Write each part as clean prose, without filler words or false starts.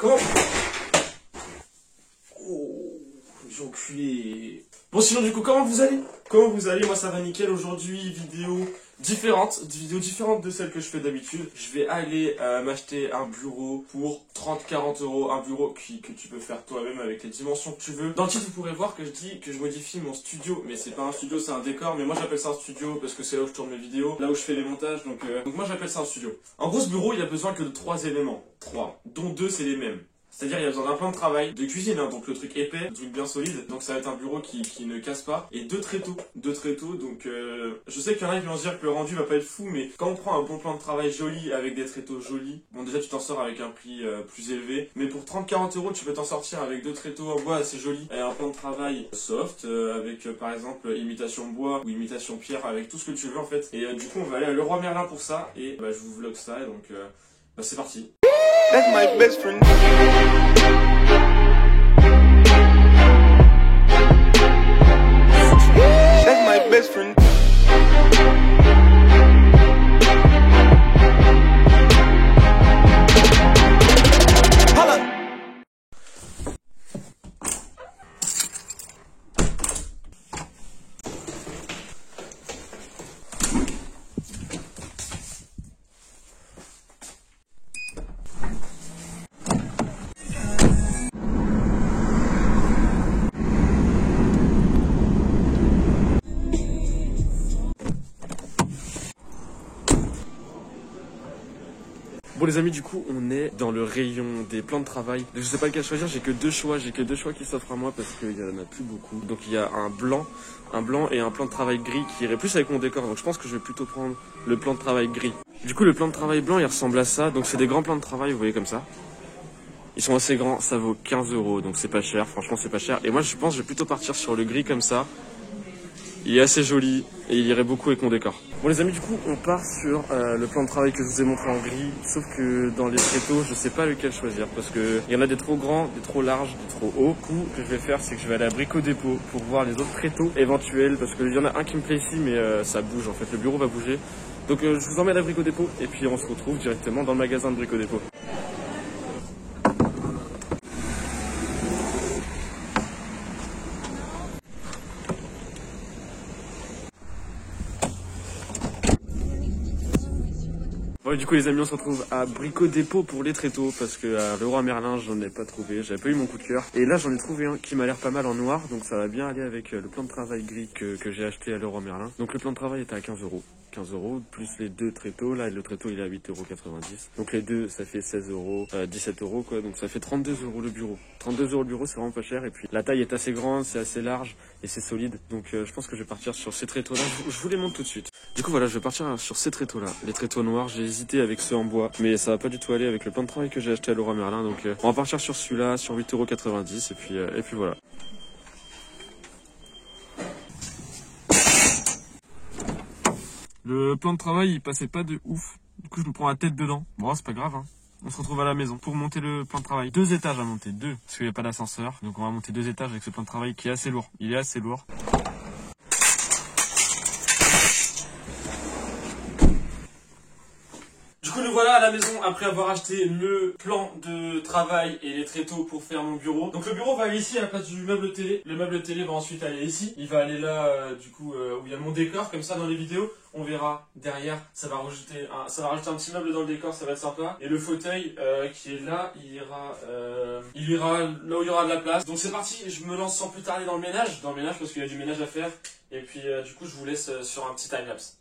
Comment... Oh, j'ai enculé. Bon sinon du coup, comment vous allez? Comment vous allez? Moi ça va nickel. Aujourd'hui, vidéo différente de celle que je fais d'habitude. Je vais aller m'acheter un bureau pour 30-40 euros. Un bureau que tu peux faire toi-même avec les dimensions que tu veux. Dans le titre, vous pourrez voir que je dis que je modifie mon studio. Mais c'est pas un studio, c'est un décor. Mais moi j'appelle ça un studio parce que c'est là où je tourne mes vidéos, là où je fais les montages. Donc moi j'appelle ça un studio. En gros, ce bureau, il a besoin que de 3 éléments. 3, dont 2 c'est les mêmes. C'est-à-dire il y a besoin d'un plan de travail, de cuisine, hein, donc le truc épais, le truc bien solide, donc ça va être un bureau qui ne casse pas, et 2 tréteaux, donc je sais qu'il y en a qui vont se dire que le rendu va pas être fou, mais quand on prend un bon plan de travail joli avec des tréteaux jolis, bon déjà tu t'en sors avec un prix plus élevé, mais pour 30-40 euros tu peux t'en sortir avec 2 tréteaux en bois assez jolis, et un plan de travail soft, avec par exemple imitation bois ou imitation pierre, avec tout ce que tu veux en fait, et du coup on va aller à Leroy Merlin pour ça, et je vous vlog ça, et donc c'est parti. That's my best friend. That's my best friend. Bon les amis, du coup on est dans le rayon des plans de travail. Je sais pas lequel choisir, j'ai que deux choix qui s'offrent à moi parce qu'il y en a plus beaucoup. Donc il y a un blanc et un plan de travail gris qui irait plus avec mon décor. Donc je pense que je vais plutôt prendre le plan de travail gris. Du coup le plan de travail blanc il ressemble à ça. Donc c'est des grands plans de travail, vous voyez comme ça. Ils sont assez grands, ça vaut 15 euros, donc c'est pas cher, franchement c'est pas cher. Et moi je pense que je vais plutôt partir sur le gris comme ça. Il est assez joli et il irait beaucoup avec mon décor. Bon les amis, du coup on part sur le plan de travail que je vous ai montré en gris. Sauf que dans les tréteaux je sais pas lequel choisir parce que il y en a des trop grands, des trop larges, des trop hauts. Du coup ce que je vais faire c'est que je vais aller à Brico Dépôt pour voir les autres tréteaux éventuels. Parce qu'il y en a un qui me plaît ici mais ça bouge en fait, le bureau va bouger. Donc je vous emmène à Brico Dépôt et puis on se retrouve directement dans le magasin de Brico Dépôt. Bon, du coup les amis on se retrouve à Brico Dépôt pour les tréteaux parce que à Leroy Merlin j'en ai pas trouvé, j'avais pas eu mon coup de cœur. Et là j'en ai trouvé un qui m'a l'air pas mal en noir, donc ça va bien aller avec le plan de travail gris que j'ai acheté à Leroy Merlin. Donc le plan de travail était à 15 euros. 15 euros plus les 2 tréteaux, là le tréteau il est à 8,90 euros. Donc les deux ça fait 16 euros, 17 euros quoi, donc ça fait 32 euros le bureau. 32 euros le bureau c'est vraiment pas cher et puis la taille est assez grande, c'est assez large et c'est solide. Donc je pense que je vais partir sur ces tréteaux là, je vous les montre tout de suite. Du coup voilà je vais partir sur ces tréteaux là, les tréteaux noirs, j'ai hésité avec ceux en bois mais ça va pas du tout aller avec le plan de travail que j'ai acheté à Leroy Merlin. Donc on va partir sur celui-là, sur 8,90 euros et puis voilà. Le plan de travail il passait pas de ouf, du coup je me prends la tête dedans. Bon c'est pas grave hein. On se retrouve à la maison pour monter le plan de travail. 2 étages à monter, 2, parce qu'il n'y a pas d'ascenseur. Donc on va monter 2 étages avec ce plan de travail qui est assez lourd. Il est assez lourd. Du coup nous voilà à la maison après avoir acheté le plan de travail et les tréteaux pour faire mon bureau. Donc le bureau va aller ici à la place du meuble télé. Le meuble télé va ensuite aller ici. Il va aller là du coup où il y a mon décor comme ça dans les vidéos. On verra derrière, ça va rajouter un petit meuble dans le décor, ça va être sympa. Et le fauteuil qui est là, il ira là où il y aura de la place. Donc c'est parti, je me lance sans plus tarder dans le ménage parce qu'il y a du ménage à faire. Et puis du coup je vous laisse sur un petit timelapse.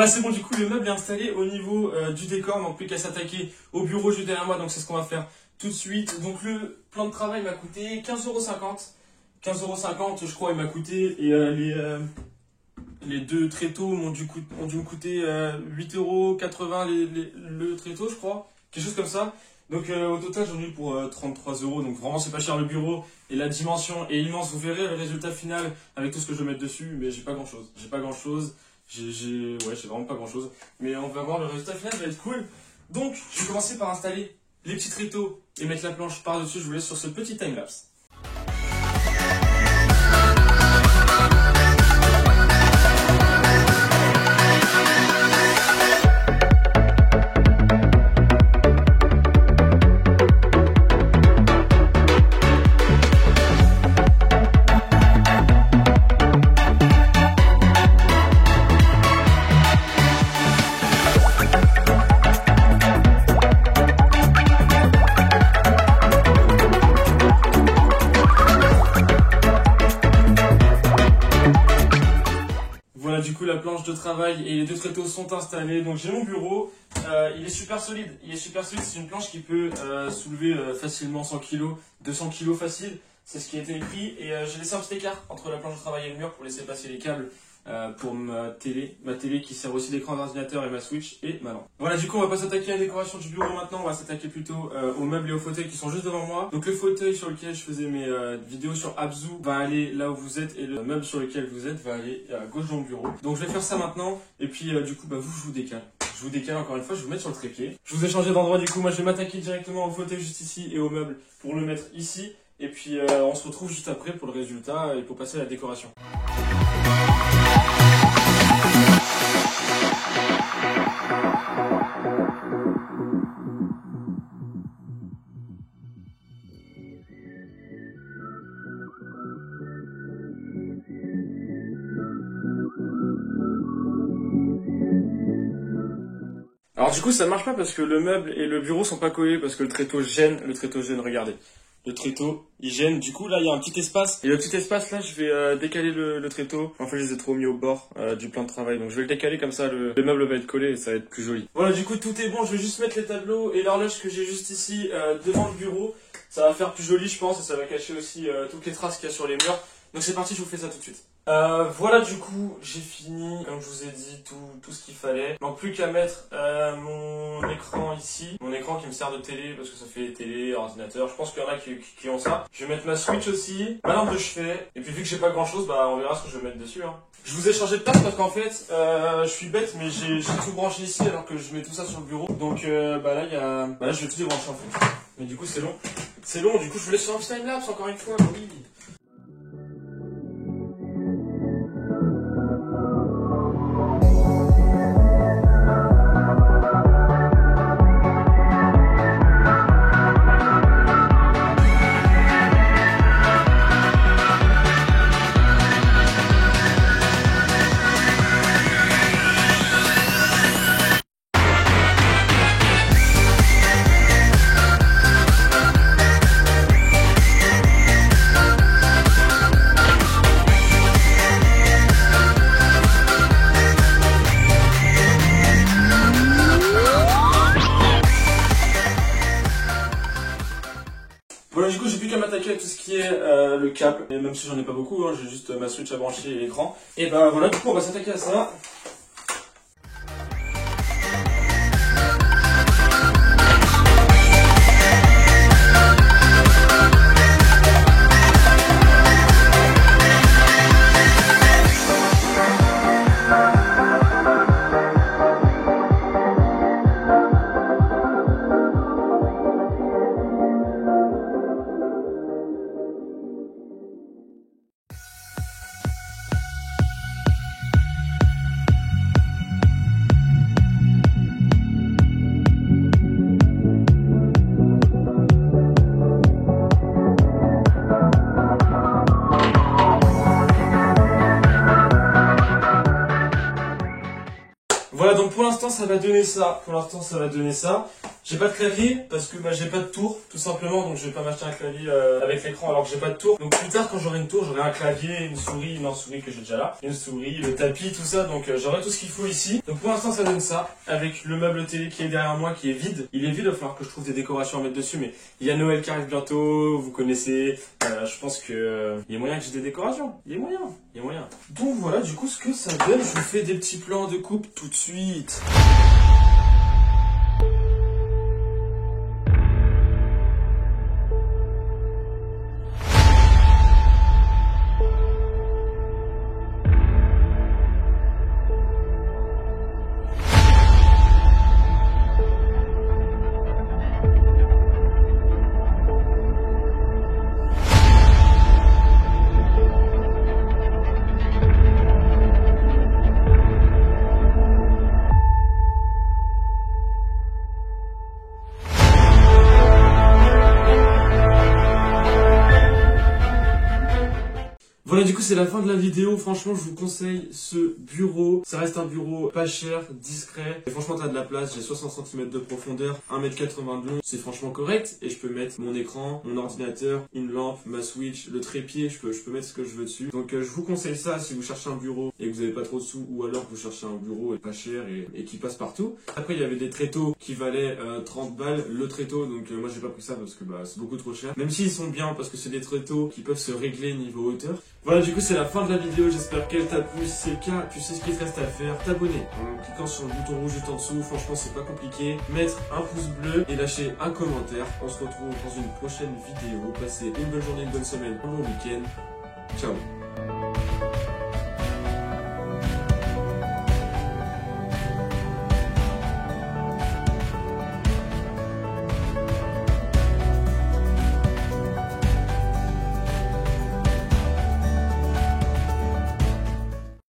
Voilà, c'est bon, du coup, le meuble est installé au niveau du décor, donc plus qu'à s'attaquer au bureau juste derrière moi, donc c'est ce qu'on va faire tout de suite. Donc le plan de travail m'a coûté 15,50 €. 15,50 €, je crois, il m'a coûté, et les deux tréteaux ont dû me coûter 8,80 € le tréteau, je crois, quelque chose comme ça. Donc au total j'en ai eu pour 33 €, donc vraiment c'est pas cher. Le bureau et la dimension est immense, vous verrez le résultat final avec tout ce que je vais mettre dessus, mais j'ai pas grand chose, j'ai vraiment pas grand chose, mais on va voir, le résultat final va être cool. Donc je vais commencer par installer les petits tréteaux et mettre la planche par dessus. Je vous laisse sur ce petit timelapse. Voilà, du coup la planche de travail et les deux tréteaux sont installés. Donc j'ai mon bureau, il est super solide, c'est une planche qui peut soulever facilement 100 kg, 200 kg facile, c'est ce qui a été écrit. Et j'ai laissé un petit écart entre la planche de travail et le mur pour laisser passer les câbles pour ma télé qui sert aussi d'écran d'ordinateur, et ma Switch et ma lampe. Voilà, du coup on va pas s'attaquer à la décoration du bureau maintenant, on va s'attaquer plutôt aux meubles et aux fauteuils qui sont juste devant moi. Donc le fauteuil sur lequel je faisais mes vidéos sur Abzu va aller là où vous êtes, et le meuble sur lequel vous êtes va aller à gauche dans le bureau. Donc je vais faire ça maintenant, et puis du coup je vous décale. Je vous décale encore une fois, je vais vous mettre sur le trépied. Je vous ai changé d'endroit, du coup moi je vais m'attaquer directement au fauteuil juste ici et au meuble pour le mettre ici. Et puis on se retrouve juste après pour le résultat et pour passer à la décoration. Alors du coup ça marche pas parce que le meuble et le bureau sont pas collés, parce que le tréteau gêne, regardez. Le tréteau, il gêne, du coup là il y a un petit espace, et le petit espace là je vais décaler le tréteau. En fait je les ai trop mis au bord du plan de travail, donc je vais le décaler comme ça, le meuble va être collé et ça va être plus joli. Voilà, du coup tout est bon, je vais juste mettre les tableaux et l'horloge que j'ai juste ici devant le bureau. Ça va faire plus joli je pense, et ça va cacher aussi toutes les traces qu'il y a sur les murs. Donc c'est parti, je vous fais ça tout de suite. Voilà, du coup j'ai fini, comme je vous ai dit, tout ce qu'il fallait. Donc plus qu'à mettre mon écran ici, mon écran qui me sert de télé, parce que ça fait télé, ordinateur. Je pense qu'il y en a qui ont ça. Je vais mettre ma Switch aussi, ma lampe de chevet, et puis vu que j'ai pas grand chose, on verra ce que je vais mettre dessus. Je vous ai changé de place parce qu'en fait je suis bête, mais j'ai tout branché ici alors que je mets tout ça sur le bureau. Donc là je vais tout débrancher en fait. Mais du coup c'est long, du coup je vous laisse sur un petit timelapse encore une fois, oui. Voilà, du coup j'ai plus qu'à m'attaquer à tout ce qui est le câble, et même si j'en ai pas beaucoup, j'ai juste ma Switch à brancher et l'écran. Et voilà, du coup on va s'attaquer à ça. Voilà, donc pour l'instant ça va donner ça. J'ai pas de clavier parce que j'ai pas de tour, tout simplement, donc je vais pas m'acheter un clavier avec l'écran alors que j'ai pas de tour. Donc plus tard, quand j'aurai une tour, j'aurai un clavier, une souris que j'ai déjà là, une souris, le tapis, tout ça, donc j'aurai tout ce qu'il faut ici. Donc pour l'instant, ça donne ça, avec le meuble télé qui est derrière moi, qui est vide. Il est vide, il va falloir que je trouve des décorations à mettre dessus, mais il y a Noël qui arrive bientôt, vous connaissez, je pense que il y a moyen que j'ai des décorations, il y a moyen. Donc voilà, du coup, ce que ça donne, je vous fais des petits plans de coupe tout de suite. Voilà, du coup c'est la fin de la vidéo. Franchement, je vous conseille ce bureau. Ça reste un bureau pas cher, discret. Et franchement, t'as de la place. J'ai 60 cm de profondeur, 1m80 de long. C'est franchement correct. Et je peux mettre mon écran, mon ordinateur, une lampe, ma Switch, le trépied. Je peux mettre ce que je veux dessus. Donc je vous conseille ça si vous cherchez un bureau et que vous n'avez pas trop de sous, ou alors que vous cherchez un bureau pas cher et qui passe partout. Après, il y avait des tréteaux qui valaient 30 balles le tréteau. Donc moi, j'ai pas pris ça parce que c'est beaucoup trop cher. Même s'ils sont bien parce que c'est des tréteaux qui peuvent se régler niveau hauteur. Voilà, du coup c'est la fin de la vidéo, j'espère qu'elle t'a plu. Si c'est le cas, tu sais ce qu'il te reste à faire, t'abonner en cliquant sur le bouton rouge juste en dessous. Franchement, c'est pas compliqué. Mettre un pouce bleu et lâcher un commentaire. On se retrouve dans une prochaine vidéo. Passez une bonne journée, une bonne semaine, un bon week-end. Ciao.